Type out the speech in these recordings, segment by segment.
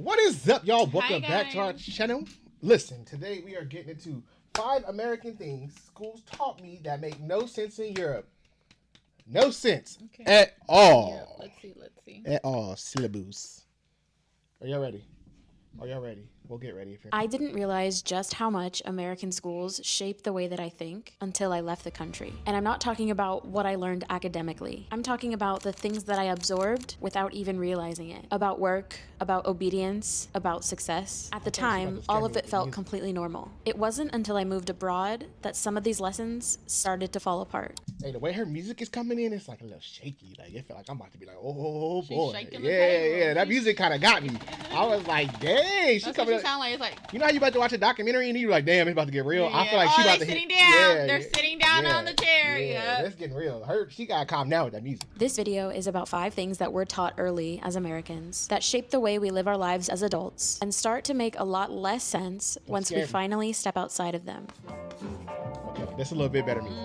What is up, y'all? Welcome Hi, back to our guys. channel. Listen, today we are getting into 5 American things schools taught me that make no sense in Europe. No sense Okay. at all. Yeah, let's see. At all. Syllabus. Are y'all ready? Are y'all ready? We'll get ready. I didn't realize just how much American schools shape the way that I think until I left the country. And I'm not talking about what I learned academically. I'm talking about the things that I absorbed without even realizing it. About work, about obedience, about success. At the time, all of it felt completely normal. It wasn't until I moved abroad that some of these lessons started to fall apart. Hey, the way her music is coming in, it's like a little shaky. Like, it felt like I'm about to be like, oh boy. Shaking the Yeah, table. yeah. That music kind of got me. I was like, dang. She That's coming what up. you sound like. It's like, You know how you about to watch a documentary and you're like, damn, it's about to get real. I feel like she oh, about they to sitting hit. down. Yeah, They're sitting down on the chair. Yeah. That's getting real. She got to calm down with that music. This video is about 5 things that we're taught early as Americans that shape the way we live our lives as adults and start to make a lot less sense once we finally step outside of them. Okay, that's a little bit better music.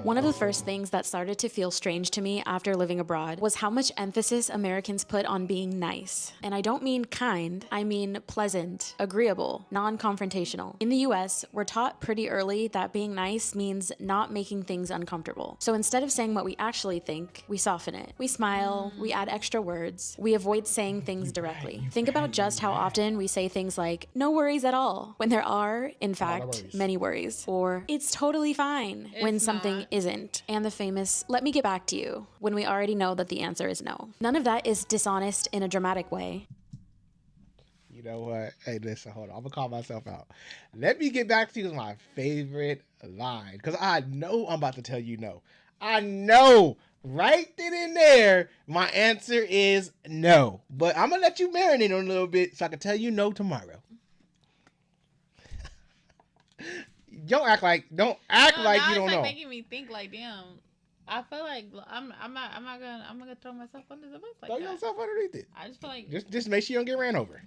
One of the first things that started to feel strange to me after living abroad was how much emphasis Americans put on being nice. And I don't mean kind, I mean pleasant, agreeable, non-confrontational. In the US, we're taught pretty early that being nice means not making things uncomfortable. So instead of saying what we actually think, we soften it. We smile, we add extra words, we avoid saying things directly. Think about just how often we say things like, no worries at all, when there are, in fact, many worries. Or, it's totally fine, when something isn't. And the famous, let me get back to you, when we already know that the answer is no. None of that is dishonest in a dramatic way. You know what? Hey, listen, hold on. I'm going to call myself out. Let me get back to you is my favorite line. Because I know I'm about to tell you no. I know. Right then and there, my answer is no. But I'm going to let you marinate on a little bit so I can tell you no tomorrow. Don't act like you don't know. It's making me think like, damn. I feel like I'm not gonna throw myself under the bus like Throw that. yourself underneath it. I just feel like just make sure you don't get ran over.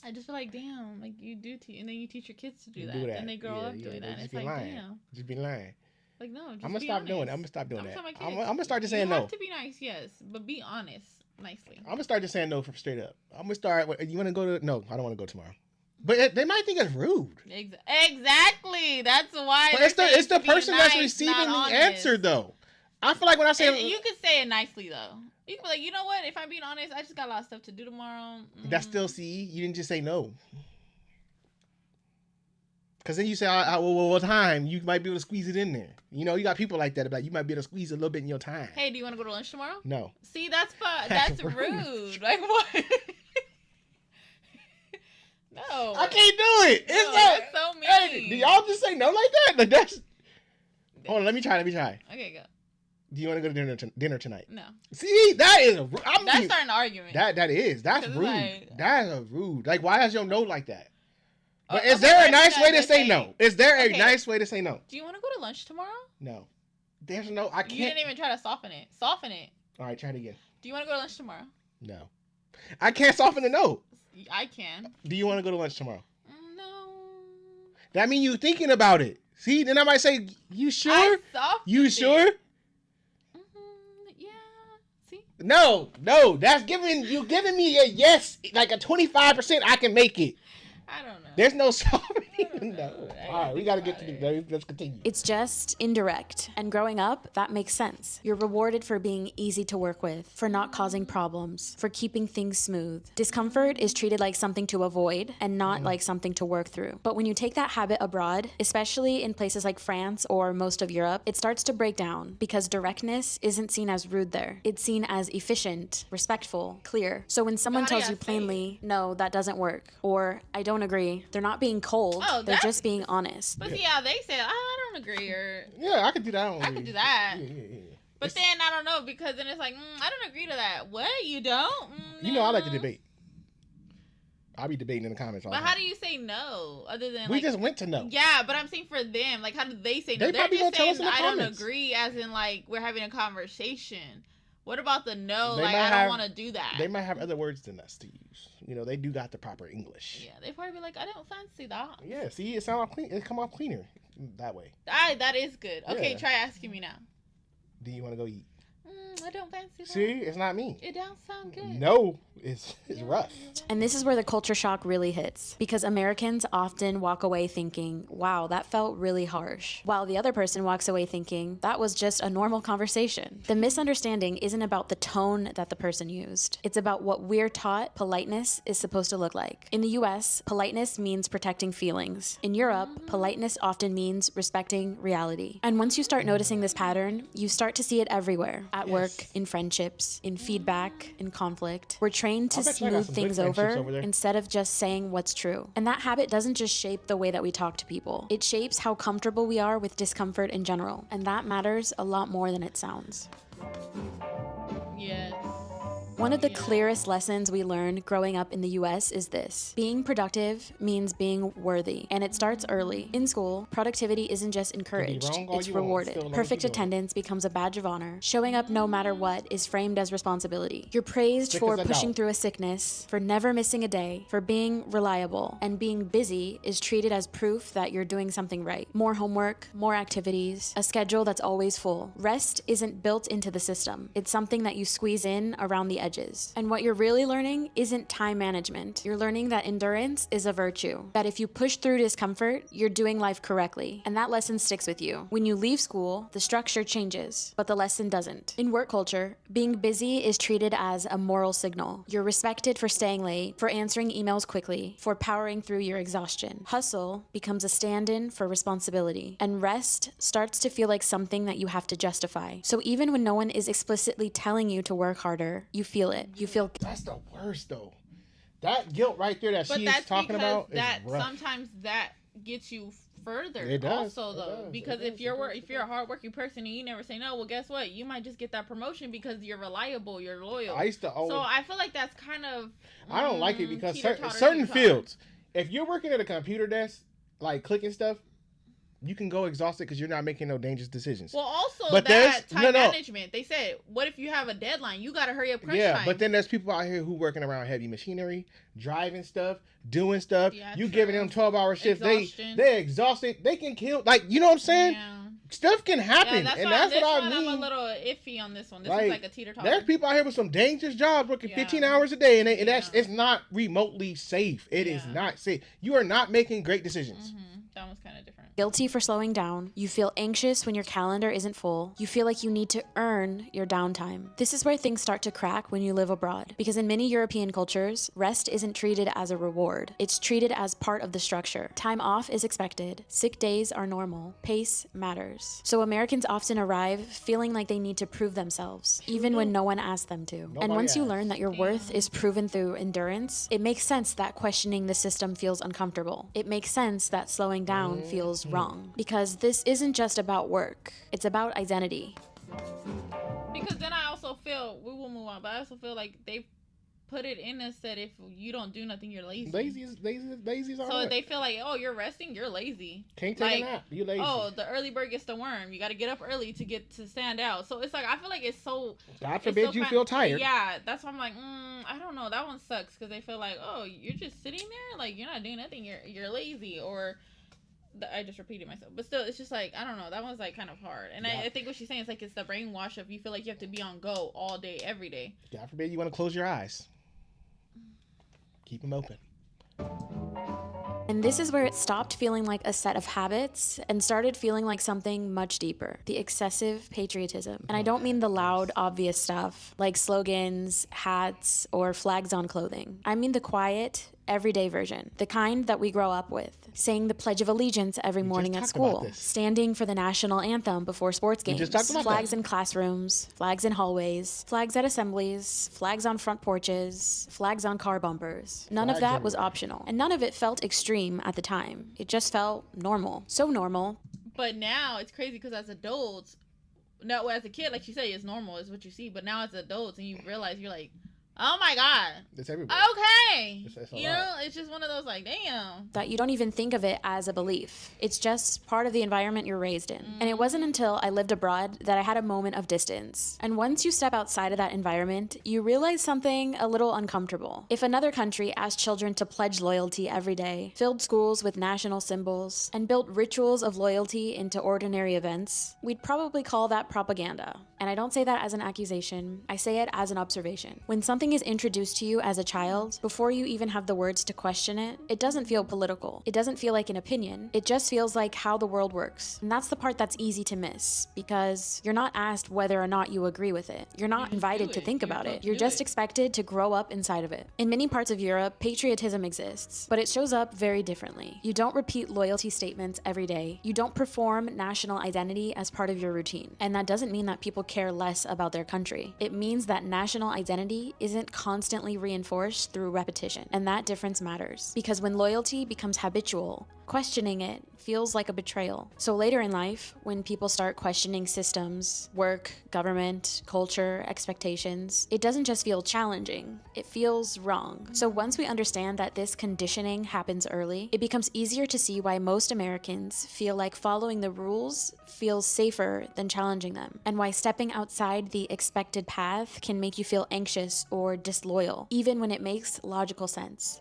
I just feel like, damn, like you do and then you teach your kids to do that. And they grow up doing that. And it's like, lying. damn. Just be lying. Like, no, just I'm gonna be stop honest. doing it. I'm gonna stop doing that. I'm gonna start just saying no. You have to be nice, yes, but be honest nicely. I'm gonna start just saying no from straight up. I'm gonna start. You want to go to? No, I don't want to go tomorrow. But they might think it's rude. Exactly. That's why. But it's the person that's receiving the answer, though. I feel like when I say you could say it nicely though. You can be like, you know what? If I'm being honest, I just got a lot of stuff to do tomorrow. That's still you didn't just say no. Because then you say, well, time, you might be able to squeeze it in there. You know, you got people like that. Like, you might be able to squeeze a little bit in your time. Hey, do you want to go to lunch tomorrow? No. See, that's fun. That's rude. Like, what? No. I can't do it. No, It's that's so mean. Hey, do y'all just say no like that? Like, that's... Hold on, let me try. Okay, go. Do you want to go to dinner tonight? No. See, that is... That's starting an argument. That's rude. Like, That's rude. Like, why is your no like that? But okay, is there a nice way to say no? Is there a nice way to say no? Do you want to go to lunch tomorrow? No. There's no... I can't... You didn't even try to soften it. Soften it. All right, try it again. Do you want to go to lunch tomorrow? No. I can't soften the no. I can. Do you want to go to lunch tomorrow? No. That mean you thinking about it. See, then I might say, you sure? You sure? Yeah. See? No. That's giving me a yes, like a 25%. I can make it. I don't know. There's no softening. No. All right, we got to get to the... Let's continue. It's just indirect. And growing up, that makes sense. You're rewarded for being easy to work with, for not causing problems, for keeping things smooth. Discomfort is treated like something to avoid and not like something to work through. But when you take that habit abroad, especially in places like France or most of Europe, it starts to break down because directness isn't seen as rude there. It's seen as efficient, respectful, clear. So when someone tells you plainly, no, that doesn't work, or I don't agree, they're not being cold. They're just being honest. But see how they say, I don't agree, or yeah, I could do that. I could do that. Yeah. But then I don't know, because then it's like, I don't agree to that. What? You don't? You know, I like to debate. I'll be debating in the comments all the But time. how do you say no? Other than we just went to no. Yeah, but I'm saying for them, like, how do they say no? They probably just gonna tell us in the I comments. don't agree, as in like we're having a conversation. What about the no? They like, I don't want to do that. They might have other words than us to use. You know, they do got the proper English. Yeah, they probably be like, I don't fancy that. Yeah, see, it come off cleaner that way. That is good. Okay, Yeah. try asking me now. Do you want to go eat? I don't fancy that. See, it's not me. It don't sound good. No, it's rough. And this is where the culture shock really hits, because Americans often walk away thinking, wow, that felt really harsh, while the other person walks away thinking, that was just a normal conversation. The misunderstanding isn't about the tone that the person used. It's about what we're taught politeness is supposed to look like. In the US, politeness means protecting feelings. In Europe, politeness often means respecting reality. And once you start noticing this pattern, you start to see it everywhere, at work, in friendships, in feedback, in conflict. We're trained to smooth things over instead of just saying what's true. And that habit doesn't just shape the way that we talk to people. It shapes how comfortable we are with discomfort in general. And that matters a lot more than it sounds. Yes. One of the clearest lessons we learned growing up in the US is this: being productive means being worthy, and it starts early. In school, productivity isn't just encouraged, it's rewarded. Perfect attendance becomes a badge of honor. Showing up no matter what is framed as responsibility. You're praised for pushing through a sickness, for never missing a day, for being reliable, and being busy is treated as proof that you're doing something right. More homework, more activities, a schedule that's always full. Rest isn't built into the system. It's something that you squeeze in around the edges. And what you're really learning isn't time management. You're learning that endurance is a virtue. That if you push through discomfort, you're doing life correctly. And that lesson sticks with you. When you leave school, the structure changes, but the lesson doesn't. In work culture, being busy is treated as a moral signal. You're respected for staying late, for answering emails quickly, for powering through your exhaustion. Hustle becomes a stand-in for responsibility. And rest starts to feel like something that you have to justify. So even when no one is explicitly telling you to work harder, you feel it. You feel That's the worst though. That guilt right there that she's talking about is rough. Sometimes that gets you further. It does. Also though, because if you're a hardworking person and you never say no, well, guess what? You might just get that promotion because you're reliable, you're loyal. I used to always. So I feel like that's kind of. I don't like it because certain fields, if you're working at a computer desk, like clicking stuff, you can go exhausted because you're not making no dangerous decisions. Well, also but that time management. They said, what if you have a deadline? You got to hurry up crunch time. But then there's people out here who working around heavy machinery, driving stuff, doing stuff. Yeah, you giving them 12-hour shifts. They're exhausted. They can kill. Like, you know what I'm saying? Yeah. Stuff can happen. Yeah, that's what I mean. I'm a little iffy on this one. This is like a teeter-totter. There's people out here with some dangerous jobs working 15 hours a day, and it's not remotely safe. It is not safe. You are not making great decisions. Mm-hmm. That one's kind of different. Guilty for slowing down. You feel anxious when your calendar isn't full. You feel like you need to earn your downtime. This is where things start to crack when you live abroad. Because in many European cultures, rest isn't treated as a reward. It's treated as part of the structure. Time off is expected. Sick days are normal. Pace matters. So Americans often arrive feeling like they need to prove themselves, even when no one asks them to. And once you learn that your worth is proven through endurance, it makes sense that questioning the system feels uncomfortable. It makes sense that slowing down feels wrong, because this isn't just about work, it's about identity. Because then I also feel, we will move on, but I also feel like they put it in us that if you don't do nothing, you're lazy. Lazy's all so right. They feel like, oh, you're resting, you're lazy. Can't take a nap, you lazy. Oh, the early bird gets the worm. You got to get up early to stand out. So it's like, I feel like it's so. God forbid you feel tired. Yeah, that's why I'm like, I don't know. That one sucks because they feel like, oh, you're just sitting there, like you're not doing nothing. You're lazy, or. I just repeated myself, but still, it's just like, I don't know. That one's like kind of hard, and I think what she's saying is like it's the brainwash of you feel like you have to be on go all day, every day. God forbid you want to close your eyes. Keep them open. And this is where it stopped feeling like a set of habits and started feeling like something much deeper: the excessive patriotism. And I don't mean the loud, obvious stuff like slogans, hats, or flags on clothing. I mean the quiet, everyday version, the kind that we grow up with. Saying the Pledge of Allegiance every morning at school, standing for the national anthem before sports games, flags in classrooms, flags in hallways, flags at assemblies, flags on front porches, flags on car bumpers. None of that was optional, and none of it felt extreme at the time. It just felt normal. So normal. But now it's crazy because as adults, no, as a kid, like you say, it's normal, is what you see. But now as adults, and you realize, you're like, Oh my God. It's everywhere. Okay. It's a You lot. know, it's just one of those like, damn. That you don't even think of it as a belief. It's just part of the environment you're raised in. And it wasn't until I lived abroad that I had a moment of distance. And once you step outside of that environment, you realize something a little uncomfortable. If another country asked children to pledge loyalty every day, filled schools with national symbols, and built rituals of loyalty into ordinary events, we'd probably call that propaganda. And I don't say that as an accusation, I say it as an observation. When something is introduced to you as a child, before you even have the words to question it, it doesn't feel political. It doesn't feel like an opinion. It just feels like how the world works. And that's the part that's easy to miss, because you're not asked whether or not you agree with it. You're not invited to think about it. You're just expected to grow up inside of it. In many parts of Europe, patriotism exists, but it shows up very differently. You don't repeat loyalty statements every day. You don't perform national identity as part of your routine. And that doesn't mean that people care less about their country. It means that national identity isn't constantly reinforced through repetition. And that difference matters. Because when loyalty becomes habitual, questioning it feels like a betrayal. So later in life, when people start questioning systems, work, government, culture, expectations, it doesn't just feel challenging, it feels wrong. So once we understand that this conditioning happens early, it becomes easier to see why most Americans feel like following the rules feels safer than challenging them, and why stepping outside the expected path can make you feel anxious or disloyal, even when it makes logical sense.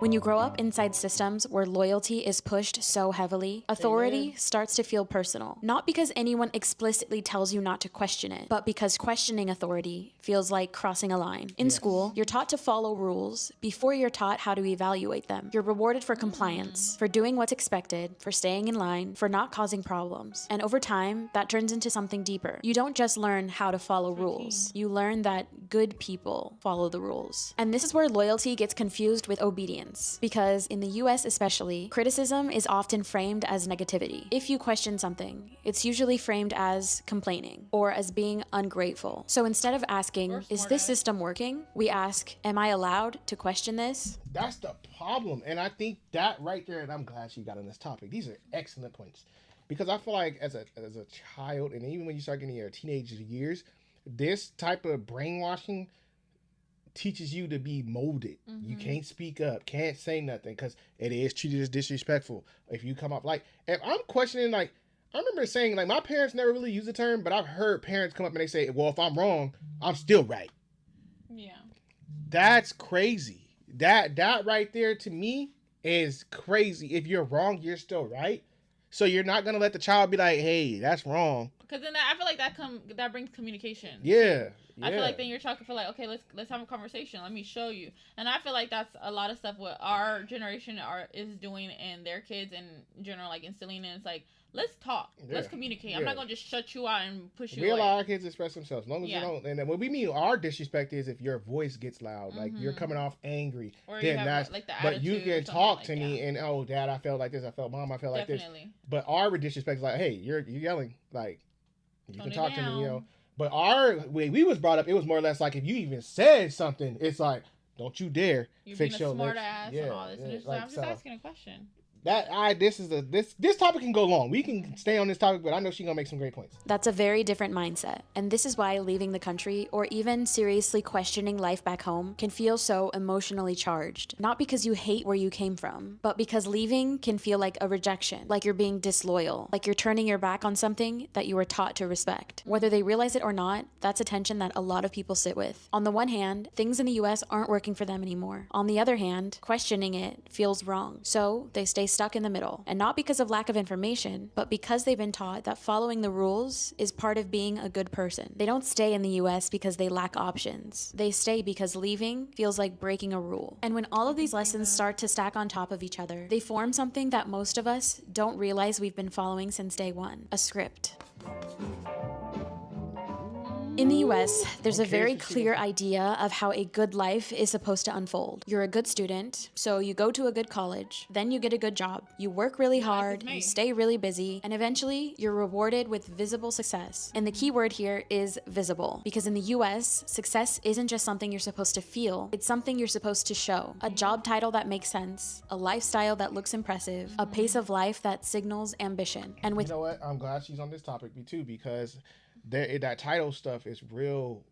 When you grow up inside systems where loyalty is pushed so heavily, authority starts to feel personal. Not because anyone explicitly tells you not to question it, but because questioning authority feels like crossing a line. In school, you're taught to follow rules before you're taught how to evaluate them. You're rewarded for compliance, for doing what's expected, for staying in line, for not causing problems. And over time, that turns into something deeper. You don't just learn how to follow rules. You learn that good people follow the rules. And this is where loyalty gets confused with obedience. Because in the US especially, criticism is often framed as negativity. If you question something, it's usually framed as complaining or as being ungrateful. So instead of asking, is this system working? We ask, am I allowed to question this? That's the problem. And I think that right there, and I'm glad you got on this topic. These are excellent points. Because I feel like as a child, and even when you start getting your teenage years, this type of brainwashing teaches you to be molded. You can't speak up, can't say nothing, because it is treated as disrespectful. If you come up, like, if I'm questioning, like, I remember saying, like, my parents never really used the term, but I've heard parents come up and they say, well, if I'm wrong, I'm still right. Yeah. That's crazy. That right there to me is crazy. If you're wrong, you're still right. So you're not gonna let the child be like, hey, that's wrong. Because then I feel like that brings communication. Yeah. I feel like then you're talking for like, okay, let's have a conversation. Let me show you. And I feel like that's a lot of stuff what our generation is doing and their kids in general, like instilling in. It's like, let's talk. Yeah. Let's communicate. I'm not going to just shut you out and push you away. We allow our kids to express themselves. As long as you don't. And what we mean our disrespect is if your voice gets loud, like you're coming off angry. Or then you have, that's, like, the but you can talk to like me and, oh, Dad, I felt like this. I felt Mom, I felt like this. But our disrespect is like, hey, you're yelling. Like, you can talk to me, you know. But our way we was brought up, it was more or less like if you even said something, it's like, don't you dare fix your lips. And all this. And like, I'm just asking a question. This topic can go long. We can stay on this topic, but I know she's gonna make some great points. That's a very different mindset. And this is why leaving the country or even seriously questioning life back home can feel so emotionally charged. Not because you hate where you came from, but because leaving can feel like a rejection, like you're being disloyal, like you're turning your back on something that you were taught to respect. Whether they realize it or not, that's a tension that a lot of people sit with. On the one hand, things in the US aren't working for them anymore. On the other hand, questioning it feels wrong. So they stay stuck in the middle, and not because of lack of information, but because they've been taught that following the rules is part of being a good person. They don't stay in the US because they lack options. They stay because leaving feels like breaking a rule. And when all of these lessons start to stack on top of each other, they form something that most of us don't realize we've been following since day one: a script. In the US, there's a very clear idea of how a good life is supposed to unfold. You're a good student, so you go to a good college, then you get a good job, you work really hard, you stay really busy, and eventually you're rewarded with visible success. And the key word here is visible, because in the US, success isn't just something you're supposed to feel, it's something you're supposed to show. A job title that makes sense, a lifestyle that looks impressive, a pace of life that signals ambition. And with you know what? I'm glad she's on this topic too, because that title stuff is real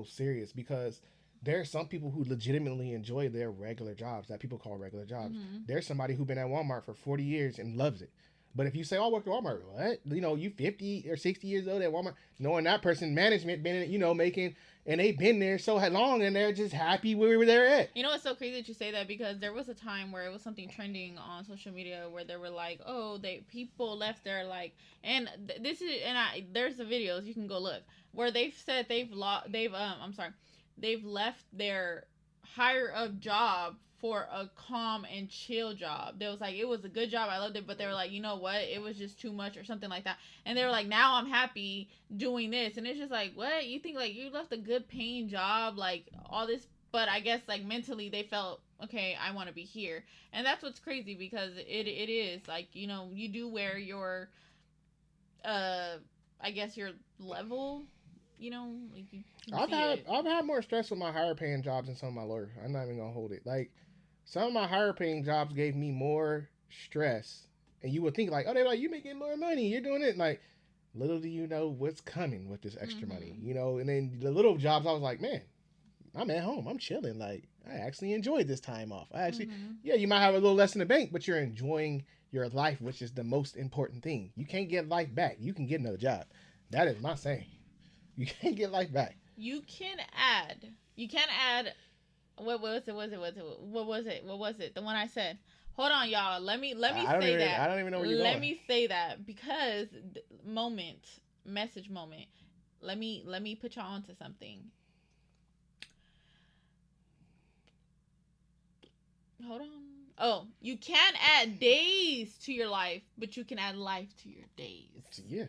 serious because there's some people who legitimately enjoy their regular jobs that people call regular jobs. Mm-hmm. There's somebody who's been at Walmart for 40 years and loves it. But if you say, "Oh, I work at Walmart," what? You 50 or 60 years old at Walmart, knowing that person management been, making, and they've been there so long and they're just happy where they're at. You know, it's so crazy that you say that because there was a time where it was something trending on social media where they were like, "Oh, people left their like," and there's the videos you can go look where they've said they've left their higher up job for a calm and chill job. They was like, it was a good job, I loved it, but they were like, you know what, it was just too much or something like that. And they were like, now I'm happy doing this. And it's just like, what? You think like you left a good paying job, like all this, but I guess like mentally they felt, okay, I want to be here. And that's what's crazy because it is like, you do wear your I guess your level, like you I've had more stress with my higher paying jobs than some of my lower. I'm not even gonna hold it. Like some of my higher paying jobs gave me more stress, and you would think like, oh, they're like, you making more money, you're doing it. Like little do you know what's coming with this extra money, And then the little jobs, I was like, man, I'm at home, I'm chilling. Like I actually enjoyed this time off. I actually, yeah, you might have a little less in the bank, but you're enjoying your life, which is the most important thing. You can't get life back. You can get another job. That is my saying. You can't get life back. You can add. You can add. What was it? The one I said. Hold on, y'all. Let me say that. I don't even know where you're going. Let me say that because message moment. Let me put y'all onto something. Hold on. Oh, you can add days to your life, but you can add life to your days. Yeah.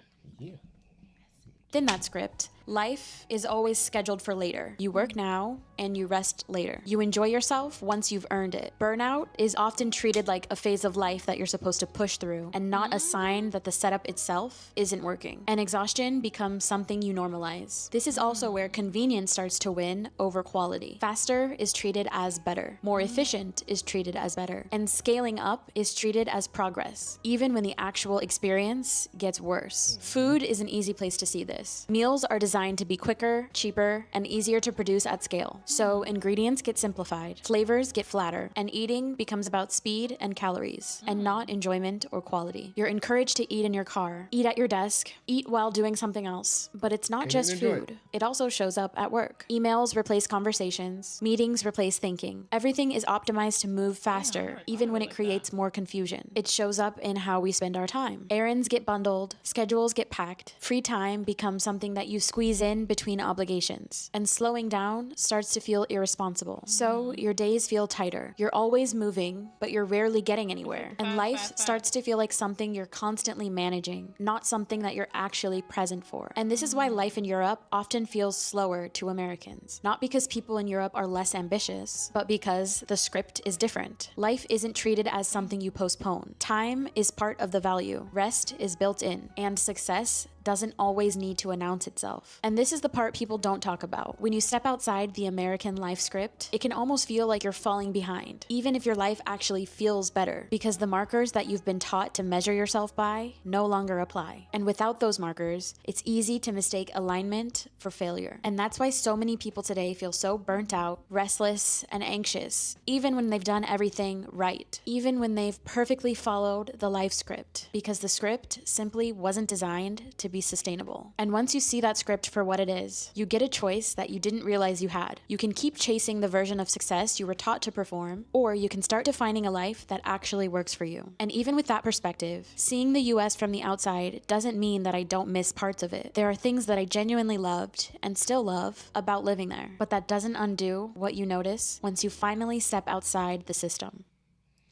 In that script, life is always scheduled for later. You work now and you rest later. You enjoy yourself once you've earned it. Burnout is often treated like a phase of life that you're supposed to push through and not a sign that the setup itself isn't working. And exhaustion becomes something you normalize. This is also where convenience starts to win over quality. Faster is treated as better. More efficient is treated as better. And scaling up is treated as progress, even when the actual experience gets worse. Food is an easy place to see this. Meals are designed to be quicker, cheaper, and easier to produce at scale. So ingredients get simplified, flavors get flatter, and eating becomes about speed and calories, and not enjoyment or quality. You're encouraged to eat in your car, eat at your desk, eat while doing something else. But it's not just food. It also shows up at work. Emails replace conversations, meetings replace thinking. Everything is optimized to move faster, even when it creates more confusion. It shows up in how we spend our time. Errands get bundled, schedules get packed, free time becomes something that you squeeze in between obligations, and slowing down starts to feel irresponsible. So your days feel tighter. You're always moving, but you're rarely getting anywhere. And life starts to feel like something you're constantly managing, not something that you're actually present for. And this is why life in Europe often feels slower to Americans. Not because people in Europe are less ambitious, but because the script is different. Life isn't treated as something you postpone. Time is part of the value. Rest is built in. And success doesn't always need to announce itself. And this is the part people don't talk about. When you step outside the American life script, it can almost feel like you're falling behind, even if your life actually feels better, because the markers that you've been taught to measure yourself by no longer apply. And without those markers, it's easy to mistake alignment for failure. And that's why so many people today feel so burnt out, restless, and anxious, even when they've done everything right, even when they've perfectly followed the life script, because the script simply wasn't designed to be sustainable. And once you see that script for what it is, you get a choice that you didn't realize you had. You can keep chasing the version of success you were taught to perform, or you can start defining a life that actually works for you. And even with that perspective, seeing the US from the outside doesn't mean that I don't miss parts of it. There are things that I genuinely loved and still love about living there, but that doesn't undo what you notice once you finally step outside the system.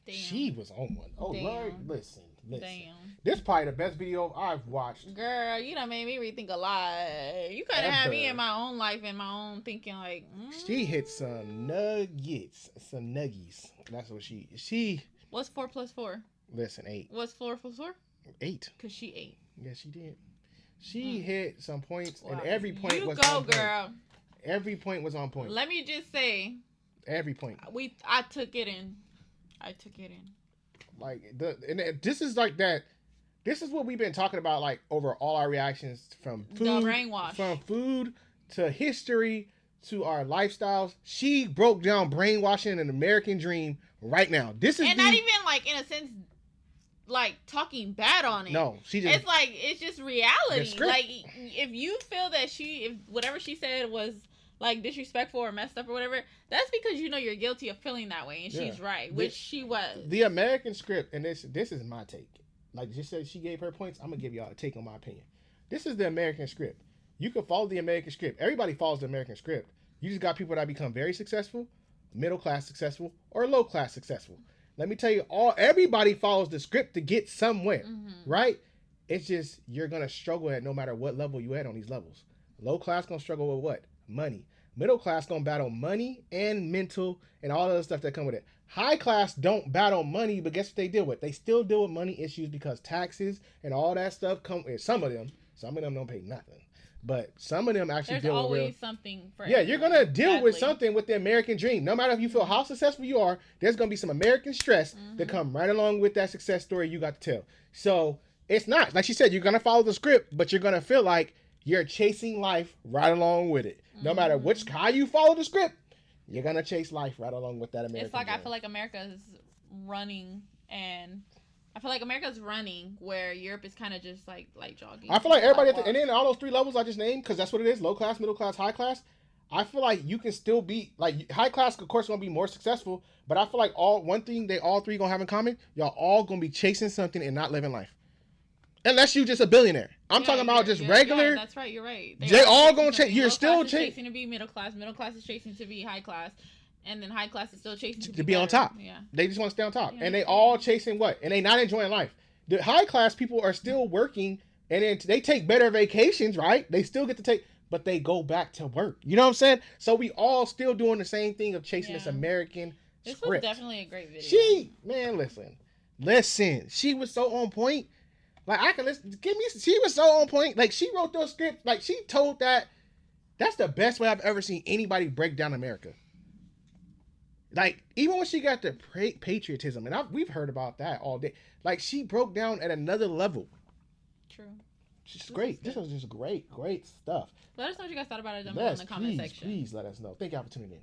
Damn. She was on one. Oh, Damn. Lord, listen. Damn. This is probably the best video I've watched. Girl, you done made me rethink a lot. You kind of had me in my own life and my own thinking like, She hit some nuggets. Some nuggies. That's what she... What's 4 plus 4? Listen, 8. What's 4 plus 4? 8. Because she 8. Yeah, she did. She hit some points, and every point was on point. You go, girl. Every point was on point. Let me just say. Every point. I took it in. Like, this is like that this is what we've been talking about, like over all our reactions from The food, brainwash. from food to history to our lifestyles. She broke down brainwashing and an American dream right now. This is and not even like in a sense like talking bad on it. No, she just. It's like it's just reality. script. Like if you feel that if whatever she said was like disrespectful or messed up or whatever, that's because you know you're guilty of feeling that way, and she's right, which she was. The American script, and this is my take. Like she said, she gave her points. I'm gonna give y'all a take on my opinion. This is the American script. You can follow the American script. Everybody follows the American script. You just got people that become very successful, middle class successful, or low class successful. Let me tell you, everybody follows the script to get somewhere, right? It's just you're gonna struggle at no matter what level you at on these levels. Low class gonna struggle with what? Money. Middle class gonna battle money and mental and all the other stuff that come with it. High class don't battle money, but guess what they deal with? They still deal with money issues because taxes and all that stuff come. Some of them don't pay nothing, but some of them actually deal with real. There's always something for. Yeah, you're gonna deal with Sadly. something with the American dream. No matter if you feel how successful you are, there's gonna be some American stress that come right along with that success story you got to tell. So it's not like she said. You're gonna follow the script, but you're gonna feel like you're chasing life right along with it. No matter how you follow the script, you're gonna chase life right along with that American. It's like dream. I feel like America is running, and I feel like America's running where Europe is kind of just like jogging. I feel like everybody, and then all those three levels I just named, because that's what it is: low class, middle class, high class. I feel like you can still be like high class. Of course, gonna be more successful, but I feel like one thing they all three gonna have in common: y'all all gonna be chasing something and not living life. Unless you just a billionaire. I'm talking about just regular. Yeah, that's right. You're right. They all gonna chase. You're still chasing to be middle class. Middle class is chasing to be high class, and then high class is still chasing to be on top. Yeah. They just want to stay on top, and they all chasing what? And they not enjoying life. The high class people are still working, and then they take better vacations, right? They still get to take, but they go back to work. You know what I'm saying? So we all still doing the same thing of chasing this American script. This was definitely a great video. Listen. She was so on point. Like I can listen. She was so on point. Like she wrote those scripts. Like she told that. That's the best way I've ever seen anybody break down America. Like even when she got the patriotism, and we've heard about that all day. Like she broke down at another level. True. She's great. This was just great stuff. Let us know what you guys thought about it down below in the comment section. Please let us know. Thank y'all for tuning in.